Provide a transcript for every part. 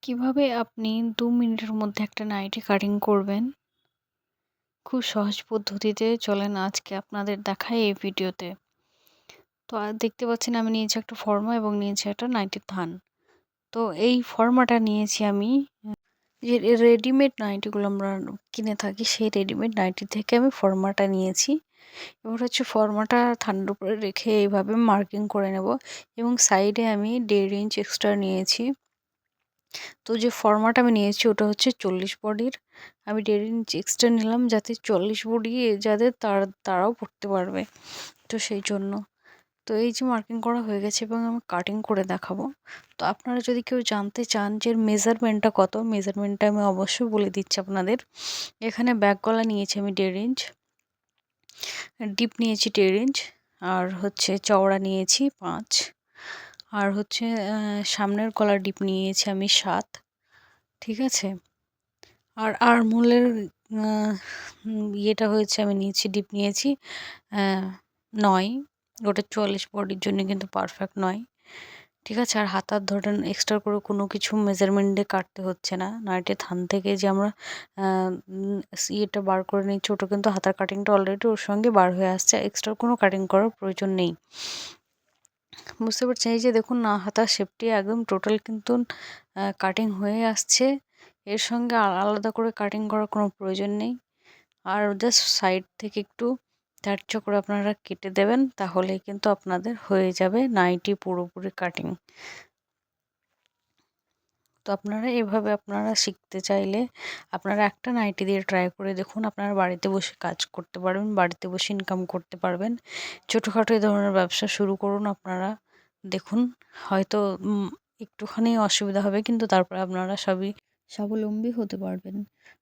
কিভাবে আপনি ২ মিনিটের মধ্যে একটা নাইটি কাটিং করবেন? খুব সহজ পদ্ধতিতে চলেন আজকে আপনাদের দেখাই এই ভিডিওতে। তো দেখতে পাচ্ছেন আমি নিয়েছি একটা ফর্মা এবং নিয়েছি একটা নাইটির থান। তো এই ফর্মাটা নিয়েছি আমি যে রেডিমেড নাইটিগুলো আমরা কিনে থাকি সেই রেডিমেড নাইটি থেকে আমি ফর্মাটা নিয়েছি। এবার হচ্ছে ফর্মাটা থানের উপরে রেখে এইভাবে মার্কিং করে নেব এবং সাইডে আমি ১.৫ ইঞ্চ এক্সট্রা নিয়েছি। তো যে ফর্মাটা আমি নিয়েছি ওটা হচ্ছে ৪০ বডির। আমি ১.৫ ইঞ্চ এক্সট্রা নিলাম যাতে ৪০ বডি যাদের তারাও পড়তে পারবে। তো সেই জন্য। তো এই যে মার্কিং করা হয়ে গেছে এবং আমি কাটিং করে দেখাবো। তো আপনারা যদি কেউ জানতে চান যে এর মেজারমেন্টটা কত, মেজারমেন্টটা আমি অবশ্যই বলে দিচ্ছি আপনাদের। এখানে ব্যাক গলা নিয়েছি আমি ১.৫ ইঞ্চ, ডিপ নিয়েছি ১.৫ ইঞ্চ, আর হচ্ছে চওড়া নিয়েছি ৫, আর হচ্ছে সামনের গলার ডিপ নিয়েছি আমি ৭। ঠিক আছে? আর আর্মহোলের ইয়েটা হয়েছে আমি নিয়েছি ডিপ নিয়েছি ৯। ওটা ৪৪ বডির জন্য কিন্তু পারফেক্ট নয়। ঠিক আছে? আর হাতার ধরেন এক্সট্রা করে কোনো কিছু মেজারমেন্ট দিয়ে কাটতে হচ্ছে না। নাইটির থান থেকে যে আমরা আ উম ইয়েটা বার করে নিচ্ছি ওটা কিন্তু হাতার কাটিংটা অলরেডি ওর সঙ্গে বার হয়ে আসছে। এক্সট্রা কোনো কাটিং করার প্রয়োজন নেই। বুঝতে পারছেন? এই যে দেখুন না হাতার শেপটি একদম টোটাল কিন্তু কাটিং হয়ে আসছে। এর সঙ্গে আলাদা করে কাটিং করার কোনো প্রয়োজন নেই। আর জাস্ট সাইড থেকে একটু ধার্য করে আপনারা কেটে দেবেন তাহলেই কিন্তু আপনাদের হয়ে যাবে নাইটি পুরোপুরি কাটিং। তো আপনারা এভাবে আপনারা শিখতে চাইলে আপনারা একটা নাইটি দিয়ে ট্রাই করে দেখুন। আপনারা বাড়িতে বসে কাজ করতে পারবেন, বাড়িতে বসে ইনকাম করতে পারবেন। ছোটোখাটো এই ধরনের ব্যবসা শুরু করুন আপনারা। দেখুন হয়তো একটুখানি অসুবিধা হবে কিন্তু তারপরে আপনারা সবই স্বাবলম্বী হতে পারবেন।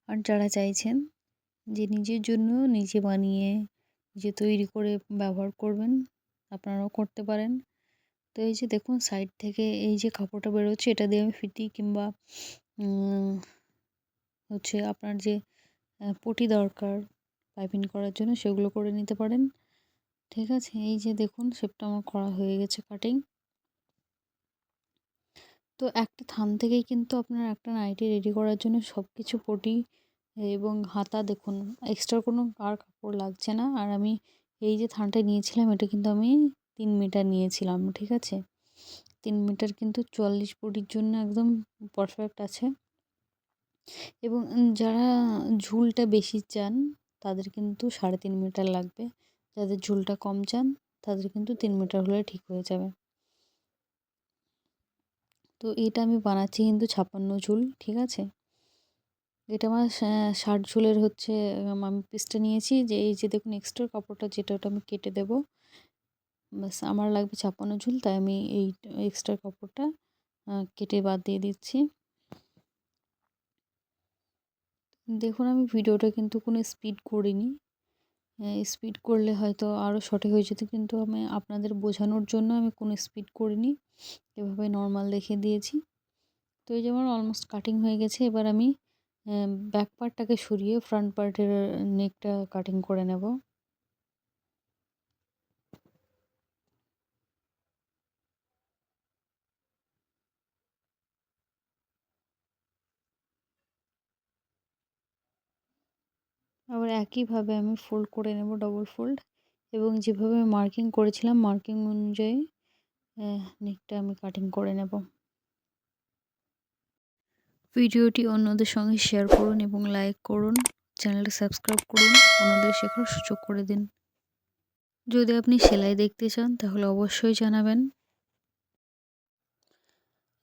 আর যারা চাইছেন যে নিজের জন্য নিজে বানিয়ে, নিজে তৈরি করে ব্যবহার করবেন, আপনারাও করতে পারেন। তো এই যে দেখুন সাইড থেকে এই যে কাপড়টা বেরোচ্ছে এটা দিয়ে আমি ফিতি কিংবা উম হচ্ছে আপনার যে পটি দরকার পাইপিং করার জন্য সেগুলো করে নিতে পারেন। ঠিক আছে? এই যে দেখুন শেপটা আমার করা হয়ে গেছে কাটিং। তো একটা থান থেকেই কিন্তু আপনার একটা নাইটি রেডি করার জন্য সবকিছু পটি এবং হাতা দেখুন এক্সট্রা কোনো আর কাপড় লাগছে না। আর আমি এই যে থানটা নিয়েছিলাম এটা কিন্তু আমি ৩ মিটার নিয়েছিলাম। ঠিক আছে? ৩ মিটার কিন্তু ৪৪ বডির জন্য একদম পারফেক্ট আছে। এবং যারা ঝুলটা বেশি চান তাদের কিন্তু ৩.৫ মিটার লাগবে। যাদের ঝুলটা কম চান তাদের কিন্তু ৩ মিটার হলে ঠিক হয়ে যাবে। তো এটা আমি বানাচ্ছি কিন্তু ৫৬ ঝুল। ঠিক আছে? এটা আমার ৬০ ঝুলের হচ্ছে আমি পিসটা নিয়েছি যে এই যে দেখুন এক্সট্রা কাপড়টা যেটা ওটা আমি কেটে দেবো। ব্যাস আমার লাগবে ৫৬ ঝুল তাই আমি এই এক্সট্রা কাপড়টা কেটে বাদ দিয়ে দিচ্ছি। দেখুন আমি ভিডিওটা কিন্তু কোনো স্পিড করিনি। স্পিড করলে হয়তো আরও সঠিক হয়ে যেত কিন্তু আমি আপনাদের বোঝানোর জন্য আমি কোনো স্পিড করিনি। এভাবে নর্মাল দেখিয়ে দিয়েছি। তো এই যে আমার অলমোস্ট কাটিং হয়ে গেছে। এবার আমি ব্যাক পার্টটাকে সরিয়ে ফ্রন্ট পার্টের নেকটা কাটিং করে নেব। আবার একইভাবে আমি ফোল্ড করে নেব ডবল ফোল্ড এবং যেভাবে আমি মার্কিং করেছিলাম মার্কিং অনুযায়ী নেকটা আমি কাটিং করে নেব। ভিডিওটি অন্যদের সঙ্গে শেয়ার করুন এবং লাইক করুন। চ্যানেলটি সাবস্ক্রাইব করুন। অন্যদের শেখার সুযোগ করে দিন। যদি আপনি সেলাই দেখতে চান তাহলে অবশ্যই জানাবেন।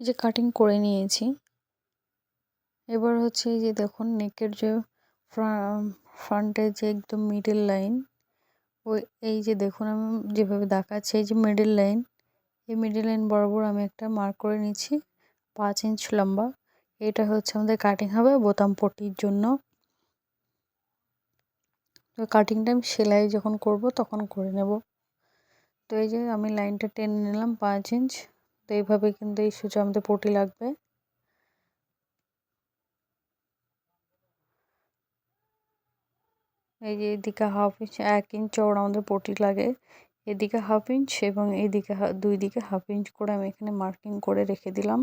এই যে কাটিং করে নিয়েছি। এবার হচ্ছে এই যে দেখুন নেকের যে ফ্রন্টের যে একদম মিডল লাইন ওই এই যে দেখুন আমি যেভাবে দেখাচ্ছি এই যে মিডল লাইন এই মিডল লাইন বরাবর আমি একটা মার্ক করে নিচ্ছি ৫ ইঞ্চ লম্বা। এটা হচ্ছে আমাদের কাটিং হবে বোতাম পট্টির জন্য। তো কাটিংটা আমি সেলাই যখন করব তখন করে নেব। তো এই যে আমি লাইনটা টেনে নিলাম ৫ ইঞ্চ। তো এইভাবে কিন্তু এই সোজা আমাদের পটি লাগবে। এই যে এদিকে 1/2 ইঞ্চ ১ ইঞ্চ চওড়া আমাদের পটি লাগে। এদিকে 1/2 ইঞ্চ এবং এইদিকে ২ দিকে 1/2 ইঞ্চ করে আমি এখানে মার্কিং করে রেখে দিলাম।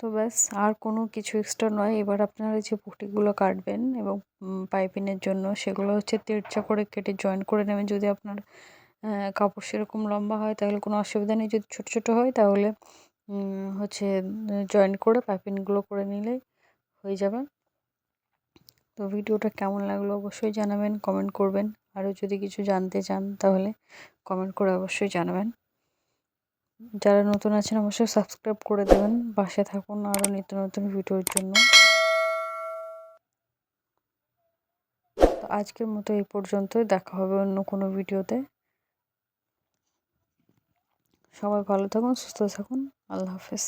তো ব্যাস আর কোনো কিছু এক্সট্রা নয়। এবার আপনারা যে পটিগুলো কাটবেন এবং পাইপিংয়ের জন্য সেগুলো হচ্ছে তেড়ছা করে কেটে জয়েন করে নেবেন। যদি আপনার কাপড় সেরকম লম্বা হয় তাহলে কোনো অসুবিধা নেই, যদি ছোট ছোট হয় তাহলে হচ্ছে জয়েন করে পাইপিংগুলো করে নিলেই হয়ে যাবে। তো ভিডিওটা কেমন লাগলো অবশ্যই জানাবেন, কমেন্ট করবেন। আরও যদি কিছু জানতে চান তাহলে কমেন্ট করে অবশ্যই জানাবেন। যারা নতুন আছেন অবশ্যই সাবস্ক্রাইব করে দেবেন, পাশে থাকুন আরও নিত্য নতুন ভিডিওর জন্য। তো আজকের মতো এই পর্যন্তই, দেখা হবে অন্য কোনো ভিডিওতে। সবাই ভালো থাকুন, সুস্থ থাকুন, আল্লাহ হাফেজ।